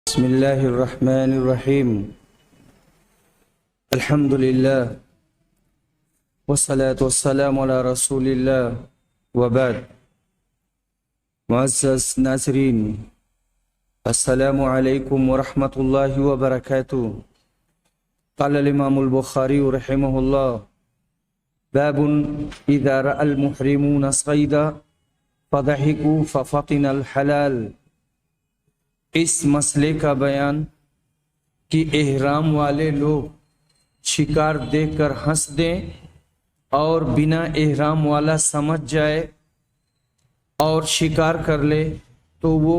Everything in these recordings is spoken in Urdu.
بسم الله الرحمن الرحيم. الحمد لله والصلاة والسلام على رسول الله وبعد. معزز ناظرین، السلام علیکم ورحمۃ اللہ وبرکاتہ. قال الامام البخاری رحمہ اللہ: باب اذا رأى المحرمون الصيد فضحكوا ففطن الحلال. اس مسئلے کا بیان کہ احرام والے لوگ شکار دیکھ کر ہنس دیں اور بنا احرام والا سمجھ جائے اور شکار کر لے تو وہ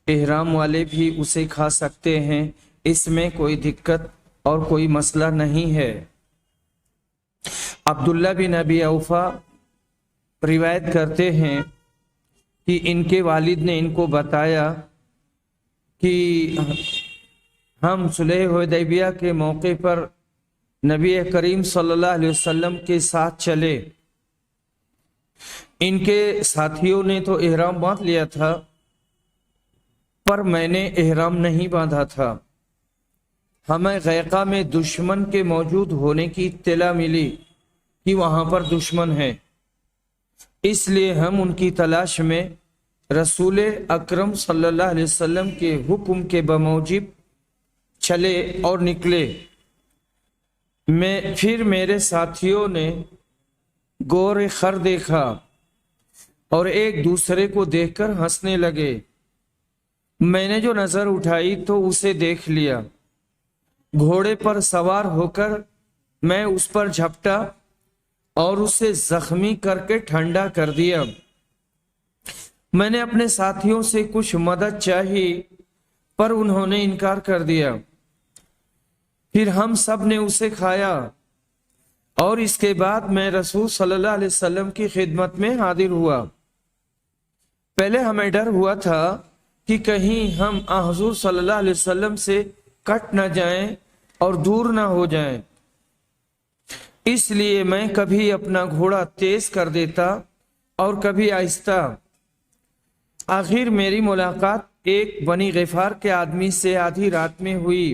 احرام والے بھی اسے کھا سکتے ہیں، اس میں کوئی دقت اور کوئی مسئلہ نہیں ہے. عبداللہ بن ابی اوفا روایت کرتے ہیں کہ ان کے والد نے ان کو بتایا کہ ہم صلح حدیبیہ کے موقع پر نبی کریم صلی اللہ علیہ وسلم کے ساتھ چلے. ان کے ساتھیوں نے تو احرام باندھ لیا تھا، پر میں نے احرام نہیں باندھا تھا. ہمیں غیقہ میں دشمن کے موجود ہونے کی اطلاع ملی کہ وہاں پر دشمن ہے، اس لیے ہم ان کی تلاش میں رسول اکرم صلی اللہ علیہ وسلم کے حکم کے بموجب چلے اور نکلے. پھر میرے ساتھیوں نے گور خر دیکھا اور ایک دوسرے کو دیکھ کر ہنسنے لگے. میں نے جو نظر اٹھائی تو اسے دیکھ لیا. گھوڑے پر سوار ہو کر میں اس پر جھپٹا اور اسے زخمی کر کے ٹھنڈا کر دیا. میں نے اپنے ساتھیوں سے کچھ مدد چاہی پر انہوں نے انکار کر دیا. پھر ہم سب نے اسے کھایا اور اس کے بعد میں رسول صلی اللہ علیہ وسلم کی خدمت میں حاضر ہوا. پہلے ہمیں ڈر ہوا تھا کہ کہیں ہم حضور صلی اللہ علیہ وسلم سے کٹ نہ جائیں اور دور نہ ہو جائیں، اس لیے میں کبھی اپنا گھوڑا تیز کر دیتا اور کبھی آہستہ. آخر میری ملاقات ایک بنی غفار کے آدمی سے آدھی رات میں ہوئی.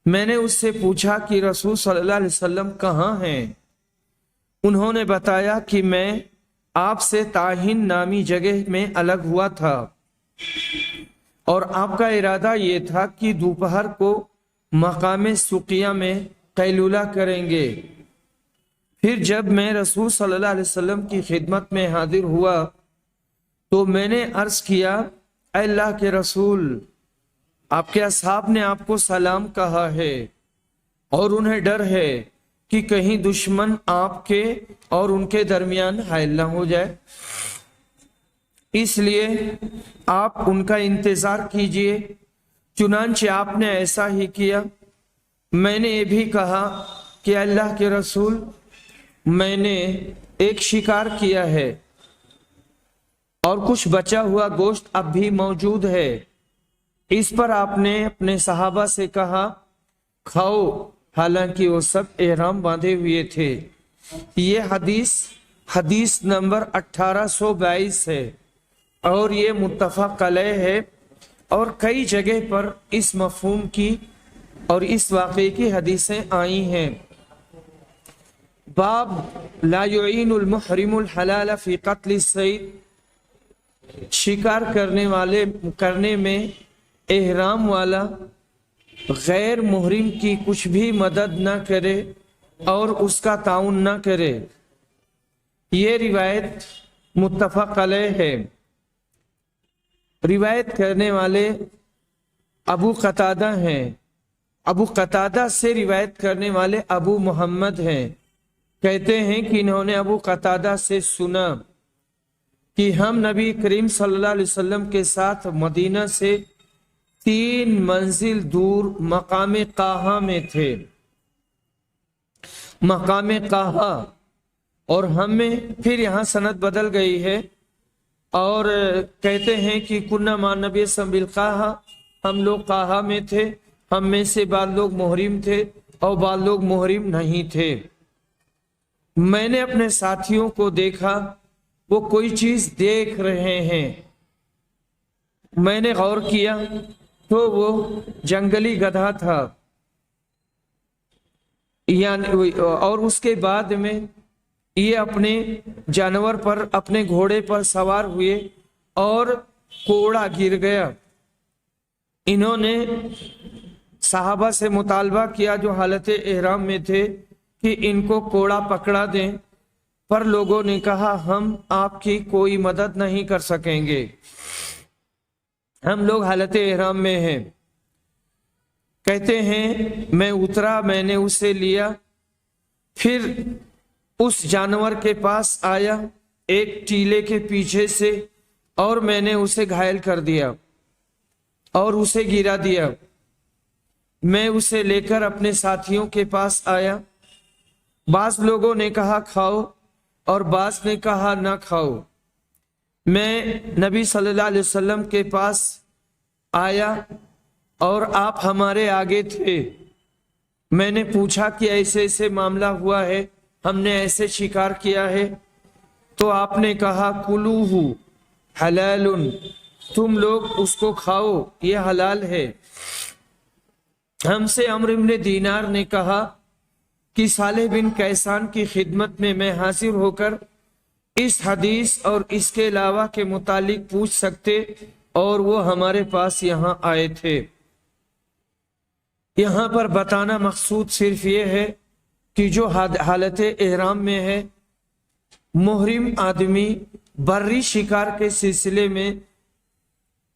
میں نے اس سے پوچھا کہ رسول صلی اللہ علیہ وسلم کہاں ہیں؟ انہوں نے بتایا کہ میں آپ سے تاہین نامی جگہ میں الگ ہوا تھا اور آپ کا ارادہ یہ تھا کہ دوپہر کو مقام سقیہ میں قیلولہ کریں گے. پھر جب میں رسول صلی اللہ علیہ وسلم کی خدمت میں حاضر ہوا تو میں نے عرض کیا: اے اللہ کے رسول، آپ کے اصحاب نے آپ کو سلام کہا ہے اور انہیں ڈر ہے کہ کہیں دشمن آپ کے اور ان کے درمیان حائل نہ ہو جائے، اس لیے آپ ان کا انتظار کیجئے. چنانچہ آپ نے ایسا ہی کیا. میں نے یہ بھی کہا کہ اللہ کے رسول، میں نے ایک شکار کیا ہے اور کچھ بچا ہوا گوشت اب بھی موجود ہے. اس پر آپ نے اپنے صحابہ سے کہا کھاؤ، حالانکہ وہ سب احرام باندھے ہوئے تھے. یہ حدیث نمبر 1822 ہے اور یہ متفق علیہ ہے، اور کئی جگہ پر اس مفہوم کی اور اس واقعے کی حدیثیں آئی ہیں. باب لا يعين المحرم الحلال في قتل الصيد. شکار کرنے میں احرام والا غیر محرم کی کچھ بھی مدد نہ کرے اور اس کا تعاون نہ کرے. یہ روایت متفق علیہ ہے. روایت کرنے والے ابو قتادہ ہیں. ابو قتادہ سے روایت کرنے والے ابو محمد ہیں. کہتے ہیں کہ انہوں نے ابو قتادہ سے سنا کہ ہم نبی کریم صلی اللہ علیہ وسلم کے ساتھ مدینہ سے 3 منزل دور مقام قاہا میں تھے. مقام قاہا، اور ہمیں پھر یہاں سند بدل گئی ہے اور کہتے ہیں کہ کنہ مع نبی صلی اللہ علیہ وسلم بالقاہا، ہم لوگ قاہا میں تھے. ہم میں سے بعض لوگ محرم تھے اور بعض لوگ محرم نہیں تھے. میں نے اپنے ساتھیوں کو دیکھا وہ کوئی چیز دیکھ رہے ہیں. میں نے غور کیا تو وہ جنگلی گدھا تھا، یعنی اور اس کے بعد میں یہ اپنے جانور پر، اپنے گھوڑے پر سوار ہوئے اور کوڑا گر گیا۔ انہوں نے صحابہ سے مطالبہ کیا جو حالت احرام میں تھے کہ ان کو کوڑا پکڑا دیں، پر لوگوں نے کہا ہم آپ کی کوئی مدد نہیں کر سکیں گے، ہم لوگ حالت احرام میں ہیں۔ کہتے ہیں میں اترا، میں نے اسے لیا، پھر اس جانور کے پاس آیا ایک ٹیلے کے پیچھے سے، اور میں نے اسے گھائل کر دیا اور اسے گرا دیا۔ میں اسے لے کر اپنے ساتھیوں کے پاس آیا، بعض لوگوں نے کہا کھاؤ اور بعض نے کہا نہ کھاؤ۔ میں نبی صلی اللہ علیہ وسلم کے پاس آیا اور آپ ہمارے آگے تھے۔ میں نے پوچھا کہ ایسے ایسے معاملہ ہوا ہے، ہم نے ایسے شکار کیا ہے، تو آپ نے کہا کلوہ حلال، تم لوگ اس کو کھاؤ، یہ حلال ہے۔ ہم سے عمرو بن دینار نے کہا کہ صالح بن کیسان کی خدمت میں میں حاضر ہو کر اس حدیث اور اس کے علاوہ کے متعلق پوچھ سکتے، اور وہ ہمارے پاس یہاں آئے تھے۔ یہاں پر بتانا مقصود صرف یہ ہے کہ جو حالت احرام میں ہے، محرم آدمی بری شکار کے سلسلے میں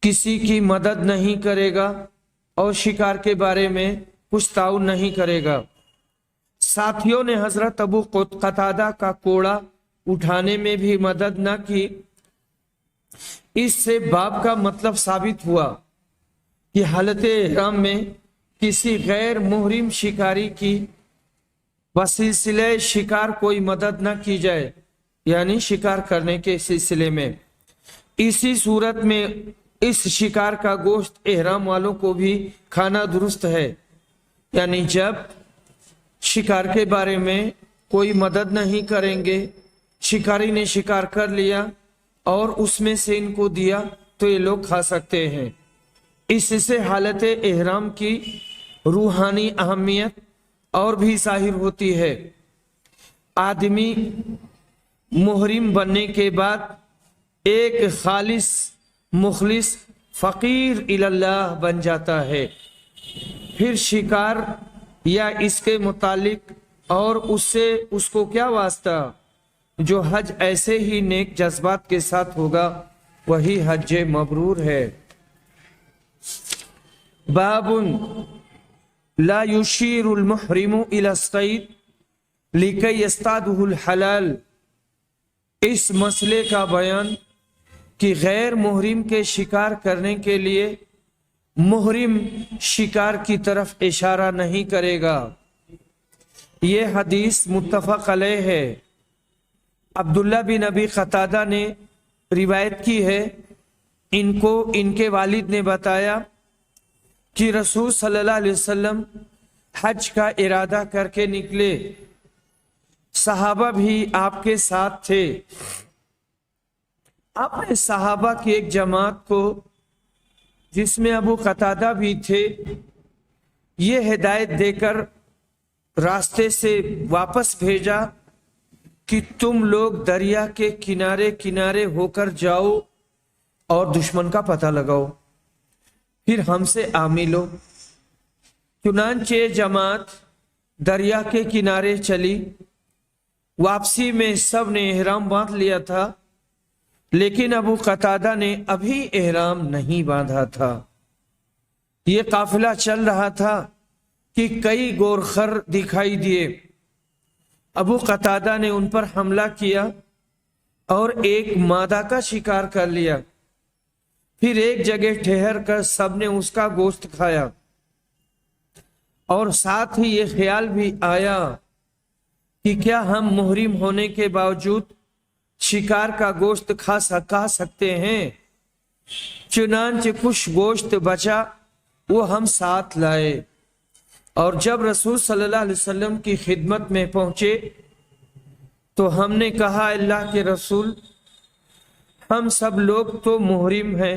کسی کی مدد نہیں کرے گا اور شکار کے بارے میں کچھ تعاون نہیں کرے گا۔ ساتھیوں نے حضرت ابو قتادہ کا کوڑا اٹھانے میں بھی مدد نہ کی۔ اس سے باب کا مطلب ثابت ہوا کہ حالت احرام میں کسی غیر محرم شکاری کی بسلسلہ شکار کوئی مدد نہ کی جائے، یعنی شکار کرنے کے سلسلے میں۔ اسی صورت میں اس شکار کا گوشت احرام والوں کو بھی کھانا درست ہے، یعنی جب شکار کے بارے میں کوئی مدد نہیں کریں گے، شکاری نے شکار کر لیا اور اس میں سے ان کو دیا تو یہ لوگ کھا سکتے ہیں۔ اس سے حالت احرام کی روحانی اہمیت اور بھی ظاہر ہوتی ہے۔ آدمی محرم بننے کے بعد ایک خالص مخلص فقیر اللہ بن جاتا ہے۔ پھر شکار یا اس کے متعلق اور اس کو کیا واسطہ؟ جو حج ایسے ہی نیک جذبات کے ساتھ ہوگا وہی حج مبرور ہے۔ باب لا یشیر المحرم الی الصید لکی یصطادہ الحلال، اس مسئلے کا بیان کہ غیر محرم کے شکار کرنے کے لیے محرم شکار کی طرف اشارہ نہیں کرے گا۔ یہ حدیث متفق علیہ ہے۔ عبداللہ بن ابی قتادہ نے روایت کی ہے، ان کے والد نے بتایا کہ رسول صلی اللہ علیہ وسلم حج کا ارادہ کر کے نکلے، صحابہ بھی آپ کے ساتھ تھے۔ آپ نے صحابہ کی ایک جماعت کو، جس میں ابو قتادہ بھی تھے، یہ ہدایت دے کر راستے سے واپس بھیجا کہ تم لوگ دریا کے کنارے کنارے ہو کر جاؤ اور دشمن کا پتہ لگاؤ، پھر ہم سے آ ملو۔ چنانچہ جماعت دریا کے کنارے چلی۔ واپسی میں سب نے احرام باندھ لیا تھا، لیکن ابو قتادہ نے ابھی احرام نہیں باندھا تھا۔ یہ قافلہ چل رہا تھا کہ کئی گورخر دکھائی دیے۔ ابو قتادہ نے ان پر حملہ کیا اور ایک مادہ کا شکار کر لیا، پھر ایک جگہ ٹھہر کر سب نے اس کا گوشت کھایا، اور ساتھ ہی یہ خیال بھی آیا کہ کیا ہم محرم ہونے کے باوجود شکار کا گوشت کھا سکتے ہیں۔ چنانچہ کچھ گوشت بچا وہ ہم ساتھ لائے، اور جب رسول صلی اللہ علیہ وسلم کی خدمت میں پہنچے تو ہم نے کہا اللہ کے رسول، ہم سب لوگ تو محرم ہیں،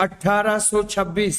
1826।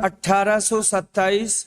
1827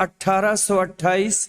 1828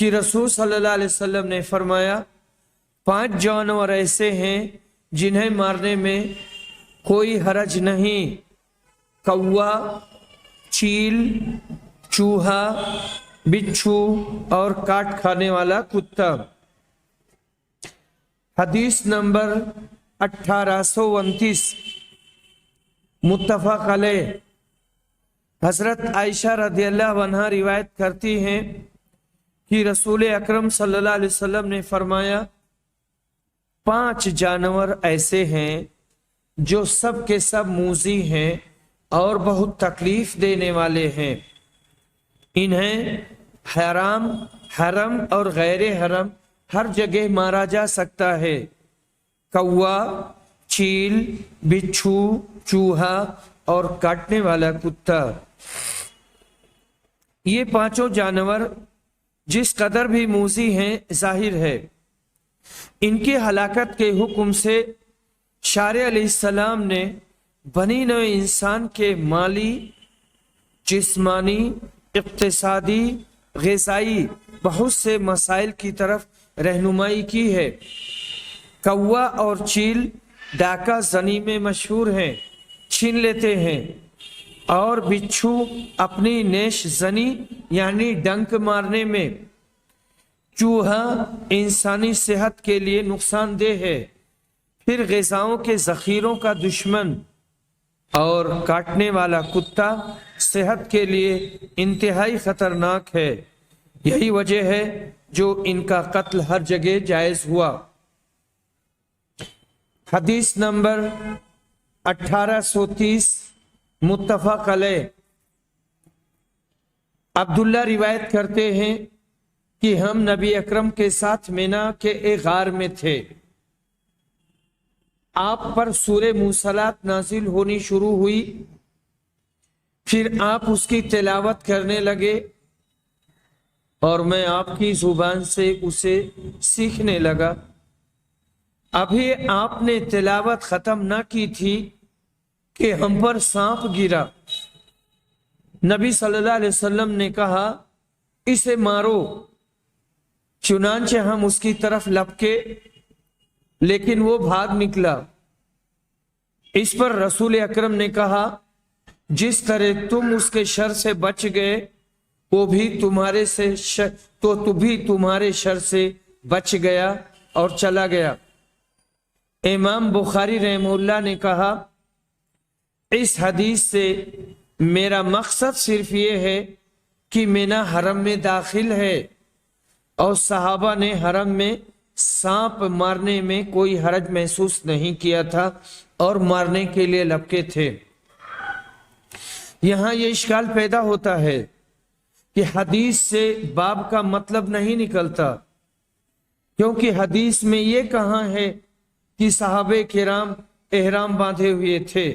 کہ رسول صلی اللہ علیہ وسلم نے فرمایا 5 جانور ایسے ہیں جنہیں مارنے میں کوئی حرج نہیں: کوا، چیل، چوہا، بچھو اور کاٹ کھانے والا کتا۔ حدیث نمبر 1829 متفق علیہ۔ حضرت عائشہ رضی اللہ عنہا روایت کرتی ہیں کہ رسول اکرم صلی اللہ علیہ وسلم نے فرمایا 5 جانور ایسے ہیں جو سب کے سب موذی ہیں اور بہت تکلیف دینے والے ہیں، انہیں حرم اور غیر حرم ہر جگہ مارا جا سکتا ہے: کوا، چیل، بچھو، چوہا اور کاٹنے والا کتا۔ یہ 5 جانور جس قدر بھی موذی ہیں، ظاہر ہے ان کی ہلاکت کے حکم سے شارع علیہ السلام نے بنی نوع انسان کے مالی، جسمانی، اقتصادی، غذائی بہت سے مسائل کی طرف رہنمائی کی ہے۔ کوا اور چیل ڈاکہ زنی میں مشہور ہیں، چھین لیتے ہیں، اور بچھو اپنی نیش زنی یعنی ڈنک مارنے میں، چوہا انسانی صحت کے لیے نقصان دہ ہے، پھر غذاؤں کے ذخیروں کا دشمن، اور کاٹنے والا کتا صحت کے لیے انتہائی خطرناک ہے۔ یہی وجہ ہے جو ان کا قتل ہر جگہ جائز ہوا۔ حدیث نمبر 1830 متفق علیہ۔ عبداللہ روایت کرتے ہیں کہ ہم نبی اکرم کے ساتھ مینا کے ایک غار میں تھے، آپ پر سورہ مرسلات نازل ہونی شروع ہوئی، پھر آپ اس کی تلاوت کرنے لگے اور میں آپ کی زبان سے اسے سیکھنے لگا۔ ابھی آپ نے تلاوت ختم نہ کی تھی کہ ہم پر سانپ گرا۔ نبی صلی اللہ علیہ وسلم نے کہا اسے مارو، چنانچہ ہم اس کی طرف لپکے لیکن وہ بھاگ نکلا۔ اس پر رسول اکرم نے کہا جس طرح تم اس کے شر سے بچ گئے وہ بھی تمہارے شر سے بچ گیا اور چلا گیا۔ امام بخاری رحمہ اللہ نے کہا اس حدیث سے میرا مقصد صرف یہ ہے کہ مینا حرم میں داخل ہے اور صحابہ نے حرم میں سانپ مارنے میں کوئی حرج محسوس نہیں کیا تھا اور مارنے کے لیے لپکے تھے۔ یہاں یہ اشکال پیدا ہوتا ہے کہ حدیث سے باب کا مطلب نہیں نکلتا، کیونکہ حدیث میں یہ کہاں ہے کہ صحابہ کرام احرام باندھے ہوئے تھے۔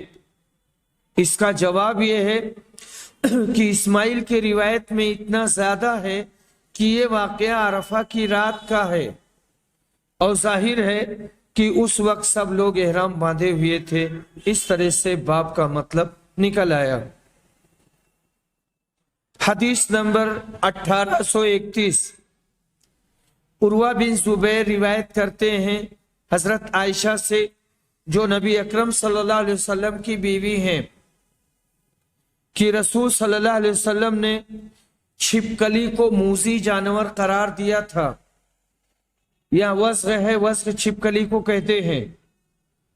اس کا جواب یہ ہے کہ اسماعیل کی روایت میں اتنا زیادہ ہے کہ یہ واقعہ عرفہ کی رات کا ہے، اور ظاہر ہے کہ اس وقت سب لوگ احرام باندھے ہوئے تھے۔ اس طرح سے باب کا مطلب نکل آیا۔ حدیث نمبر 1831 عروہ بن زبیر روایت کرتے ہیں حضرت عائشہ سے، جو نبی اکرم صلی اللہ علیہ وسلم کی بیوی ہیں، کہ رسول صلی اللہ علیہ وسلم نے چھپکلی کو موذی جانور قرار دیا تھا۔ یہاں وزغ ہے، وزغ چھپکلی کو کہتے ہیں،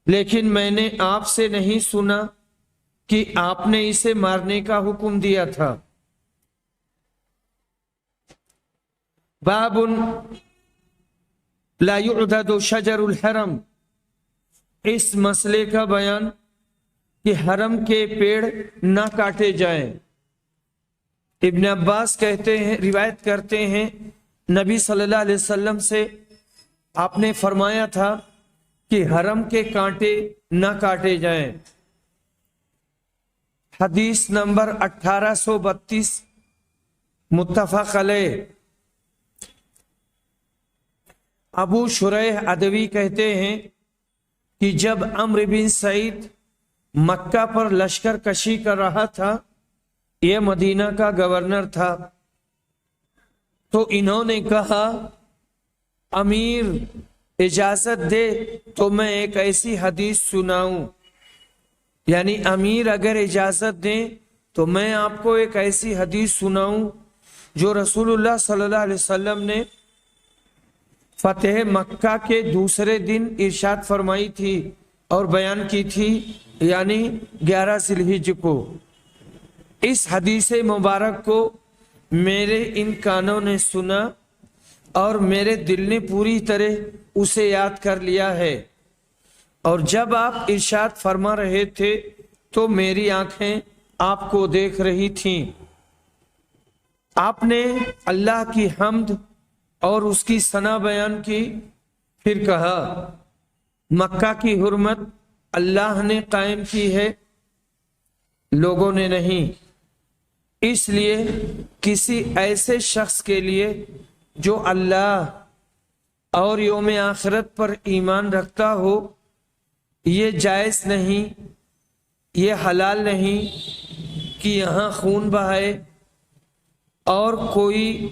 لیکن میں نے آپ سے نہیں سنا کہ آپ نے اسے مارنے کا حکم دیا تھا۔ باب لا يعضد شجر الحرم، اس مسئلے کا بیان کہ حرم کے پیڑ نہ کاٹے جائیں۔ ابن عباس کہتے ہیں، روایت کرتے ہیں، نبی صلی اللہ علیہ وسلم سے آپ نے فرمایا تھا کہ حرم کے کانٹے نہ کاٹے جائیں۔ حدیث نمبر 1832 متفق علیہ۔ ابو شریح ادوی کہتے ہیں کہ جب عمرو بن سعید مکہ پر لشکر کشی کر رہا تھا، یہ مدینہ کا گورنر تھا، تو انہوں نے کہا امیر اجازت دے تو میں ایک ایسی حدیث سناؤں، یعنی امیر اگر اجازت دیں تو میں آپ کو ایک ایسی حدیث سناؤں جو رسول اللہ صلی اللہ علیہ وسلم نے فتح مکہ کے دوسرے دن ارشاد فرمائی تھی اور بیان کی تھی، یعنی 11 ذی الحجہ کو۔ اس حدیث مبارک کو میرے ان کانوں نے سنا اور میرے دل نے پوری طرح اسے یاد کر لیا ہے، اور جب آپ ارشاد فرما رہے تھے تو میری آنکھیں آپ کو دیکھ رہی تھیں۔ آپ نے اللہ کی حمد اور اس کی ثنا بیان کی، پھر کہا مکہ کی حرمت اللہ نے قائم کی ہے، لوگوں نے نہیں، اس لیے کسی ایسے شخص کے لیے جو اللہ اور یوم آخرت پر ایمان رکھتا ہو یہ جائز نہیں، یہ حلال نہیں کہ یہاں خون بہائے اور کوئی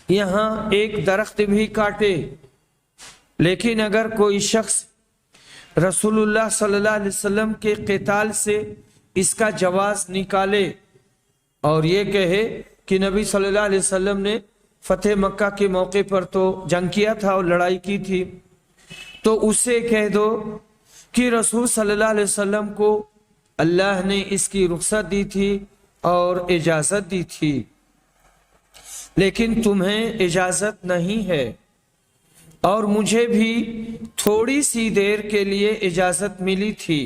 یہاں ایک درخت بھی کاٹے، لیکن اگر کوئی شخص رسول اللہ صلی اللہ علیہ وسلم کے قتال سے اس کا جواز نکالے اور یہ کہے کہ نبی صلی اللہ علیہ وسلم نے فتح مکہ کے موقع پر تو جنگ کیا تھا اور لڑائی کی تھی، تو اسے کہہ دو کہ رسول صلی اللہ علیہ وسلم کو اللہ نے اس کی رخصت دی تھی اور اجازت دی تھی، لیکن تمہیں اجازت نہیں ہے، اور مجھے بھی تھوڑی سی دیر کے لیے اجازت ملی تھی،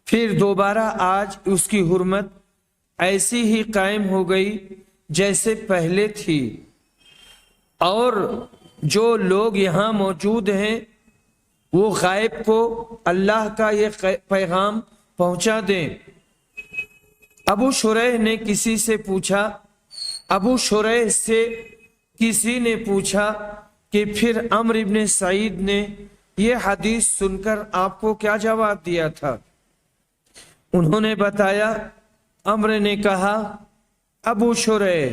پھر دوبارہ آج اس کی حرمت ایسی ہی قائم ہو گئی جیسے پہلے تھی، اور جو لوگ یہاں موجود ہیں وہ غائب کو اللہ کا یہ پیغام پہنچا دیں۔ ابو شریح نے کسی سے پوچھا، ابو شریح سے کسی نے پوچھا کہ پھر عمرو ابن سعید نے یہ حدیث سن کر آپ کو کیا جواب دیا تھا؟ انہوں نے بتایا، عمرو نے کہا ابو شریح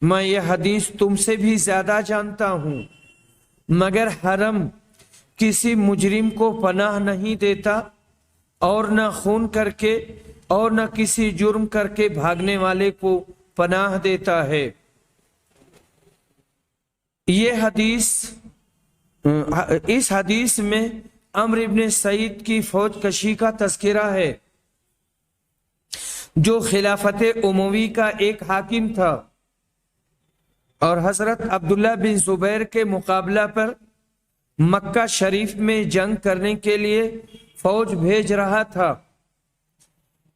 میں یہ حدیث تم سے بھی زیادہ جانتا ہوں، مگر حرم کسی مجرم کو پناہ نہیں دیتا اور نہ خون کر کے اور نہ کسی جرم کر کے بھاگنے والے کو پناہ دیتا ہے۔ یہ حدیث، اس حدیث میں عمرو ابن سعید کی فوج کشی کا تذکرہ ہے جو خلافت اموی کا ایک حاکم تھا اور حضرت عبداللہ بن زبیر کے مقابلہ پر مکہ شریف میں جنگ کرنے کے لیے فوج بھیج رہا تھا۔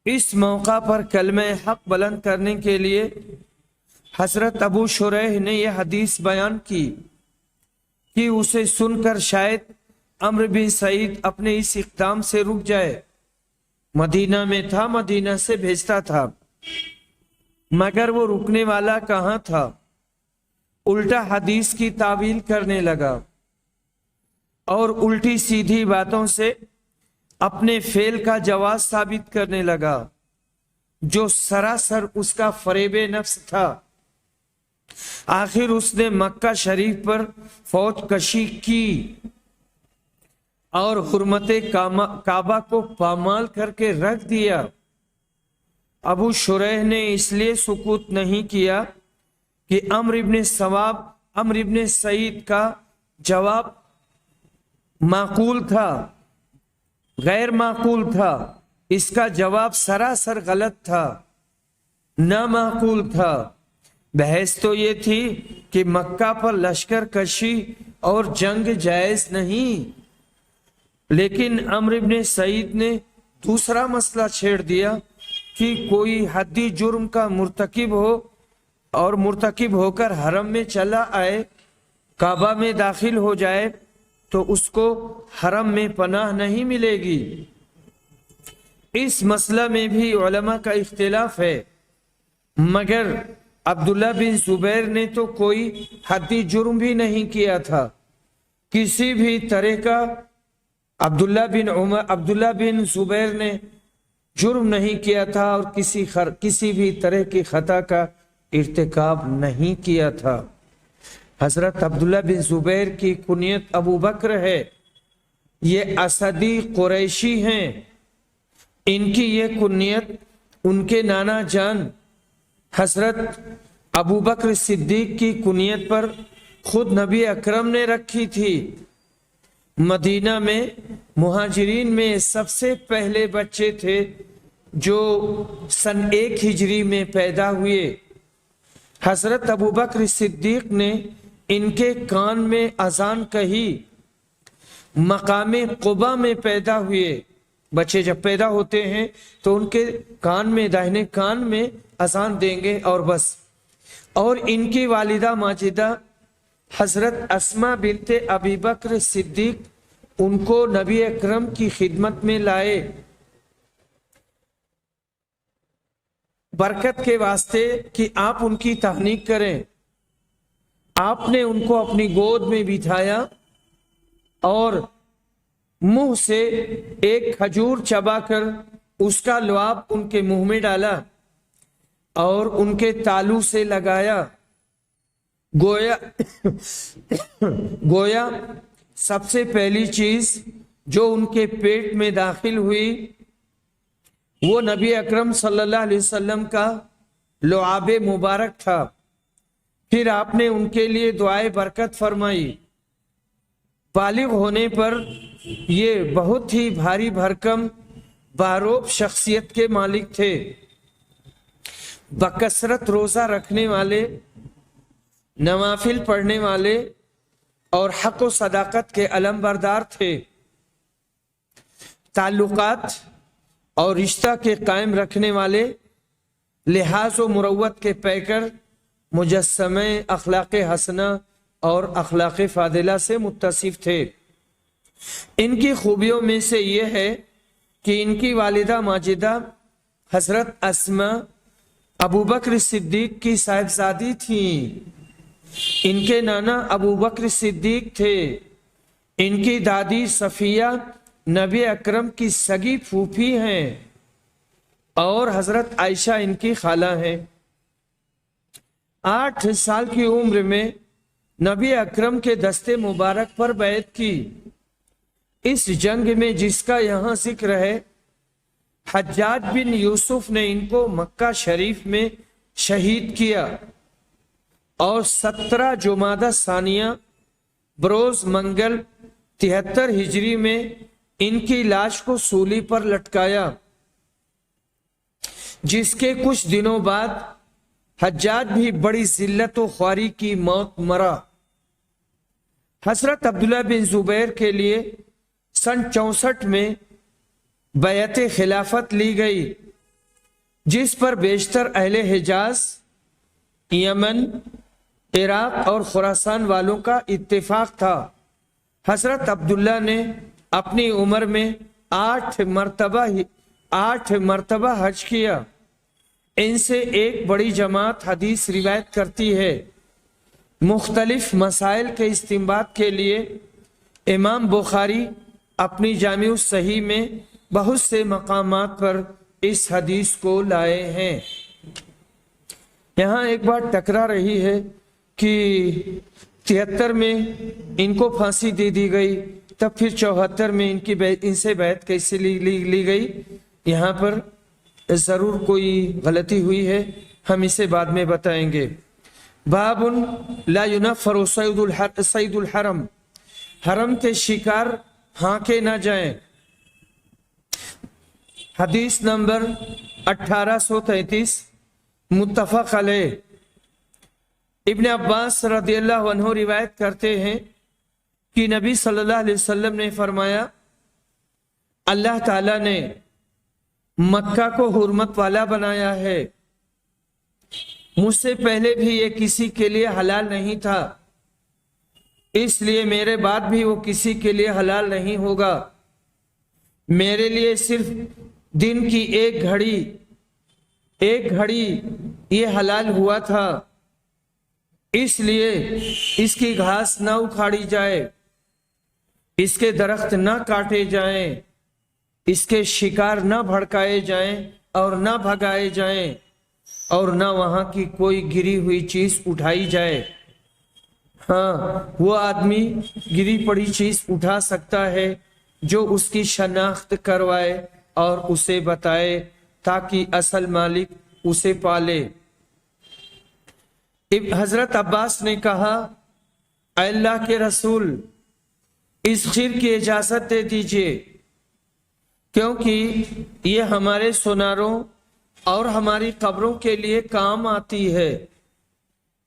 اس موقع پر کلمہ حق بلند کرنے کے لیے حضرت ابو شریح نے یہ حدیث بیان کی کہ اسے سن کر شاید عمرو بن سعید اپنے اس اقدام سے رک جائے۔ مدینہ میں تھا، مدینہ سے بھیجتا تھا، مگر وہ رکنے والا کہاں تھا، الٹا حدیث کی تعویل کرنے لگا اور الٹی سیدھی باتوں سے اپنے فعل کا جواز ثابت کرنے لگا جو سراسر اس کا فریب نفس تھا۔ آخر اس نے مکہ شریف پر فوج کشی کی اور حرمت کعبہ کو پامال کر کے رکھ دیا۔ ابو شریح نے اس لیے سکوت نہیں کیا کہ عمرو ابن سعید کا جواب معقول تھا، غیر معقول تھا، اس کا جواب سراسر غلط تھا، نامعقول تھا۔ بحث تو یہ تھی کہ مکہ پر لشکر کشی اور جنگ جائز نہیں، لیکن عمرو ابن سعید نے دوسرا مسئلہ چھیڑ دیا کہ کوئی حدی جرم کا مرتکب ہو اور مرتکب ہو کر حرم میں چلا آئے، کعبہ میں داخل ہو جائے تو اس کو حرم میں پناہ نہیں ملے گی۔ اس مسئلہ میں بھی علماء کا اختلاف ہے، مگر عبداللہ بن زبیر نے تو کوئی حدی جرم بھی نہیں کیا تھا، کسی بھی طرح کا عبداللہ بن زبیر نے جرم نہیں کیا تھا اور کسی بھی طرح کی خطا کا ارتکاب نہیں کیا تھا۔ حضرت عبداللہ بن زبیر کی کنیت ابو بکر ہے، یہ اسدی قریشی ہیں۔ ان کی یہ کنیت ان کے نانا جان حضرت ابو بکر صدیق کی کنیت پر خود نبی اکرم نے رکھی تھی۔ مدینہ میں مہاجرین میں سب سے پہلے بچے تھے جو سن 1 ہجری میں پیدا ہوئے۔ حضرت ابو بکر صدیق نے ان کے کان میں اذان کہی۔ مقام قبا میں پیدا ہوئے۔ بچے جب پیدا ہوتے ہیں تو ان کے کان میں، داہنے کان میں اذان دیں گے اور بس۔ اور ان کی والدہ ماجدہ حضرت اسماء بنت ابی بکر صدیق ان کو نبی اکرم کی خدمت میں لائے، برکت کے واسطے کہ آپ ان کی تہنیک کریں۔ آپ نے ان کو اپنی گود میں بٹھایا اور منہ سے ایک کھجور چبا کر اس کا لعاب ان کے منہ میں ڈالا اور ان کے تالو سے لگایا۔ گویا سب سے پہلی چیز جو ان کے پیٹ میں داخل ہوئی وہ نبی اکرم صلی اللہ علیہ وسلم کا لعاب مبارک تھا۔ پھر آپ نے ان کے لیے دعائے برکت فرمائی۔ بالغ ہونے پر یہ بہت ہی بھاری بھرکم باروب شخصیت کے مالک تھے، بکثرت روزہ رکھنے والے، نوافل پڑھنے والے اور حق و صداقت کے علم بردار تھے۔ تعلقات اور رشتہ کے قائم رکھنے والے، لحاظ و مروت کے پیکر، مجسمہ اخلاق حسنہ اور اخلاق فاضلہ سے متصف تھے۔ ان کی خوبیوں میں سے یہ ہے کہ ان کی والدہ ماجدہ حضرت اسماء ابو بکر صدیق کی صاحبزادی تھیں۔ ان کے نانا ابو بکر صدیق تھے۔ ان کی دادی صفیہ نبی اکرم کی سگی پھوپھی ہیں اور حضرت عائشہ ان کی خالہ ہیں۔ 8 سال کی عمر میں نبی اکرم کے دستے مبارک پر بیعت کی۔ اس جنگ میں جس کا یہاں ذکر ہے، حجاج بن یوسف نے ان کو مکہ شریف میں شہید کیا اور 17 جمادی ثانیہ بروز منگل 73 ہجری میں ان کی لاش کو سولی پر لٹکایا، جس کے کچھ دنوں بعد حجاج بھی بڑی ذلت و خواری کی موت مرا۔ حضرت عبداللہ بن زبیر کے لیے سن 64 میں بیعت خلافت لی گئی، جس پر بیشتر اہل حجاز، یمن، عراق اور خراسان والوں کا اتفاق تھا۔ حضرت عبداللہ نے اپنی عمر میں 8 مرتبہ حج کیا۔ ان سے ایک بڑی جماعت حدیث روایت کرتی ہے۔ مختلف مسائل کے استنباط کے لیے امام بخاری اپنی جامع الصحیح میں بہت سے مقامات پر اس حدیث کو لائے ہیں۔ یہاں ایک بات ٹکرا رہی ہے کہ 73 میں ان کو پھانسی دے دی گئی، تب پھر 74 میں ان سے بیعت کیسے لی گئی؟ یہاں پر ضرور کوئی غلطی ہوئی ہے، ہم اسے بعد میں بتائیں گے۔ باب لا ينفر صید الحرم، حرم کے شکار ہانکے نہ جائیں۔ حدیث نمبر 1833 متفق علیہ۔ ابن عباس رضی اللہ عنہ روایت کرتے ہیں کہ نبی صلی اللہ علیہ وسلم نے فرمایا، اللہ تعالیٰ نے مکہ کو حرمت والا بنایا ہے، مجھ سے پہلے بھی یہ کسی کے لیے حلال نہیں تھا، اس لیے میرے بعد بھی وہ کسی کے لیے حلال نہیں ہوگا۔ میرے لیے صرف دن کی ایک گھڑی یہ حلال ہوا تھا، اس لیے اس کی گھاس نہ اکھاڑی جائے، اس کے درخت نہ کاٹے جائیں، اس کے شکار نہ بھڑکائے جائیں اور نہ بھگائے جائیں، اور نہ وہاں کی کوئی گری ہوئی چیز اٹھائی جائے۔ ہاں، وہ آدمی گری پڑی چیز اٹھا سکتا ہے جو اس کی شناخت کروائے اور اسے بتائے تاکہ اصل مالک اسے پالے۔ حضرت عباس نے کہا، اے اللہ کے رسول، اس خر کی اجازت دے دیجئے، کیونکہ یہ ہمارے سوناروں اور ہماری قبروں کے لیے کام آتی ہے۔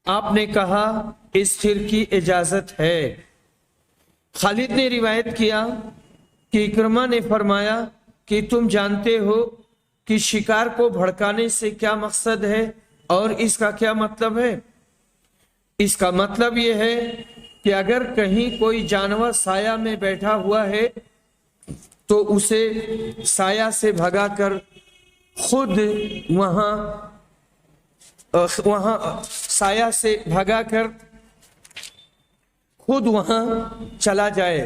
آپ نے کہا اس خر کی اجازت ہے۔ خالد نے روایت کیا کہ اکرمہ نے فرمایا کہ تم جانتے ہو کہ شکار کو بھڑکانے سے کیا مقصد ہے اور اس کا کیا مطلب ہے؟ اس کا مطلب یہ ہے کہ اگر کہیں کوئی جانور سایہ میں بیٹھا ہوا ہے تو اسے سایہ سے بھگا کر خود وہاں سایہ سے بھگا کر خود وہاں چلا جائے۔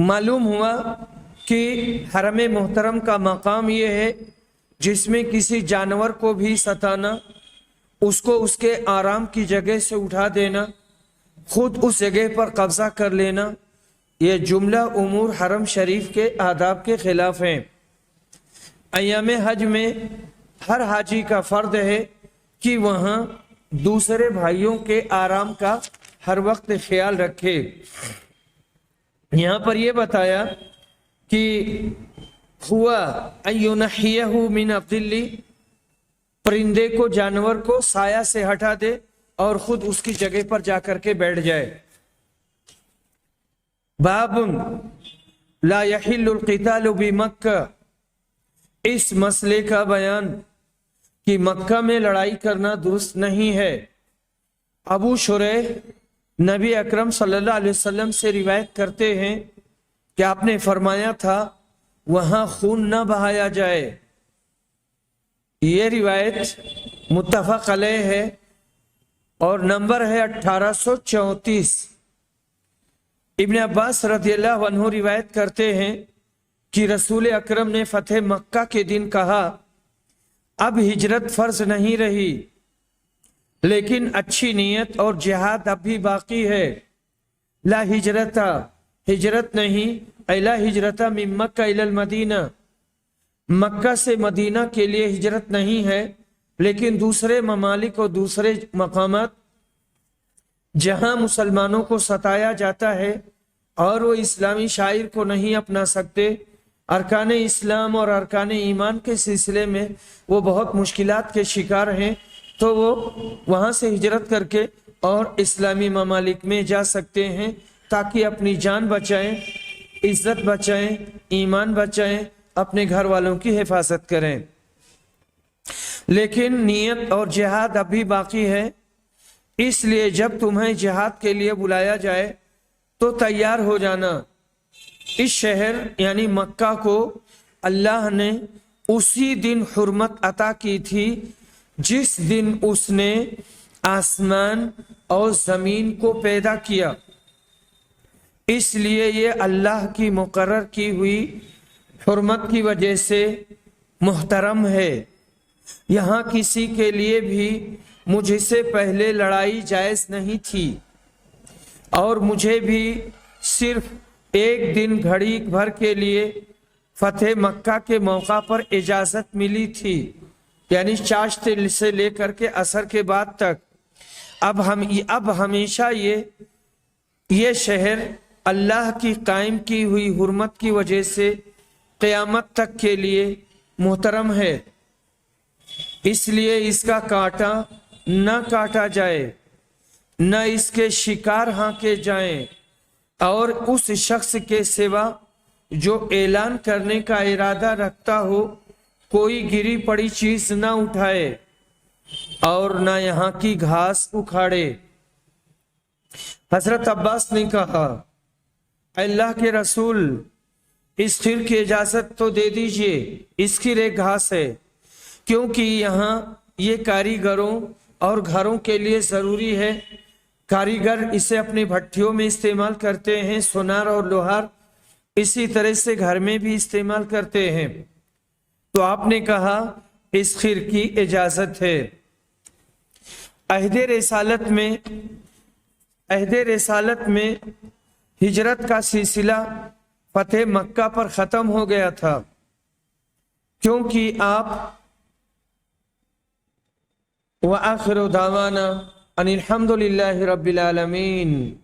معلوم ہوا کہ حرم محترم کا مقام یہ ہے جس میں کسی جانور کو بھی ستانا، اس کو اس کے آرام کی جگہ سے اٹھا دینا، خود اس جگہ پر قبضہ کر لینا، یہ جملہ امور حرم شریف کے آداب کے خلاف ہیں۔ ایام حج میں ہر حاجی کا فرض ہے کہ وہاں دوسرے بھائیوں کے آرام کا ہر وقت خیال رکھے۔ یہاں پر یہ بتایا کہ ہوا ایونحیہ من الظل، پرندے کو، جانور کو سایہ سے ہٹا دے اور خود اس کی جگہ پر جا کر کے بیٹھ جائے۔ باب لا یحل القتال بمکہ، اس مسئلے کا بیان کہ مکہ میں لڑائی کرنا درست نہیں ہے۔ ابو شریح نبی اکرم صلی اللہ علیہ وسلم سے روایت کرتے ہیں کہ آپ نے فرمایا تھا وہاں خون نہ بہایا جائے۔ یہ روایت متفق علیہ ہے اور نمبر ہے 1834۔ ابن عباس رضی اللہ عنہ روایت کرتے ہیں کہ رسول اکرم نے فتح مکہ کے دن کہا، اب ہجرت فرض نہیں رہی، لیکن اچھی نیت اور جہاد اب بھی باقی ہے۔ لا ہجرت، ہجرت نہیں، اے لا ہجرت من مکہ الی المدینہ، مکہ سے مدینہ کے لیے ہجرت نہیں ہے، لیکن دوسرے ممالک اور دوسرے مقامات جہاں مسلمانوں کو ستایا جاتا ہے اور وہ اسلامی شاعر کو نہیں اپنا سکتے، ارکان اسلام اور ارکان ایمان کے سلسلے میں وہ بہت مشکلات کے شکار ہیں، تو وہ وہاں سے ہجرت کر کے اور اسلامی ممالک میں جا سکتے ہیں تاکہ اپنی جان بچائیں، عزت بچائیں، ایمان بچائیں، اپنے گھر والوں کی حفاظت کریں۔ لیکن نیت اور جہاد ابھی باقی ہے، اس لیے جب تمہیں جہاد کے لیے بلایا جائے تو تیار ہو جانا۔ اس شہر یعنی مکہ کو اللہ نے اسی دن حرمت عطا کی تھی جس دن اس نے آسمان اور زمین کو پیدا کیا، اس لیے یہ اللہ کی مقرر کی ہوئی حرمت کی وجہ سے محترم ہے۔ یہاں کسی کے لیے بھی مجھ سے پہلے لڑائی جائز نہیں تھی، اور مجھے بھی صرف ایک دن گھڑی بھر کے لیے فتح مکہ کے موقع پر اجازت ملی تھی، یعنی چاشت سے لے کر کے عصر کے بعد تک۔ اب ہمیشہ یہ شہر اللہ کی قائم کی ہوئی حرمت کی وجہ سے قیامت تک کے لیے محترم ہے، اس لیے اس کا کانٹا نہ کاٹا جائے، نہ اس کے شکار ہانکے جائیں، اور اس شخص کے سوا جو اعلان کرنے کا ارادہ رکھتا ہو کوئی گری پڑی چیز نہ اٹھائے اور نہ یہاں کی گھاس اکھاڑے۔ حضرت عباس نے کہا، اے اللہ کے رسول، اس خر کی اجازت تو دے دیجئے، اس خر ایک گھاس ہے، کیونکہ یہاں یہ کاریگروں اور گھروں کے لیے ضروری ہے، کاریگر اسے اپنی بھٹیوں میں استعمال کرتے ہیں، سونار اور لوہار اسی طرح سے گھر میں بھی استعمال کرتے ہیں۔ تو آپ نے کہا اس خیر کی اجازت ہے۔ عہد رسالت میں ہجرت کا سلسلہ فتح مکہ پر ختم ہو گیا تھا، کیونکہ آپ وآخر دعوانا ان الحمد للہ رب العالمین۔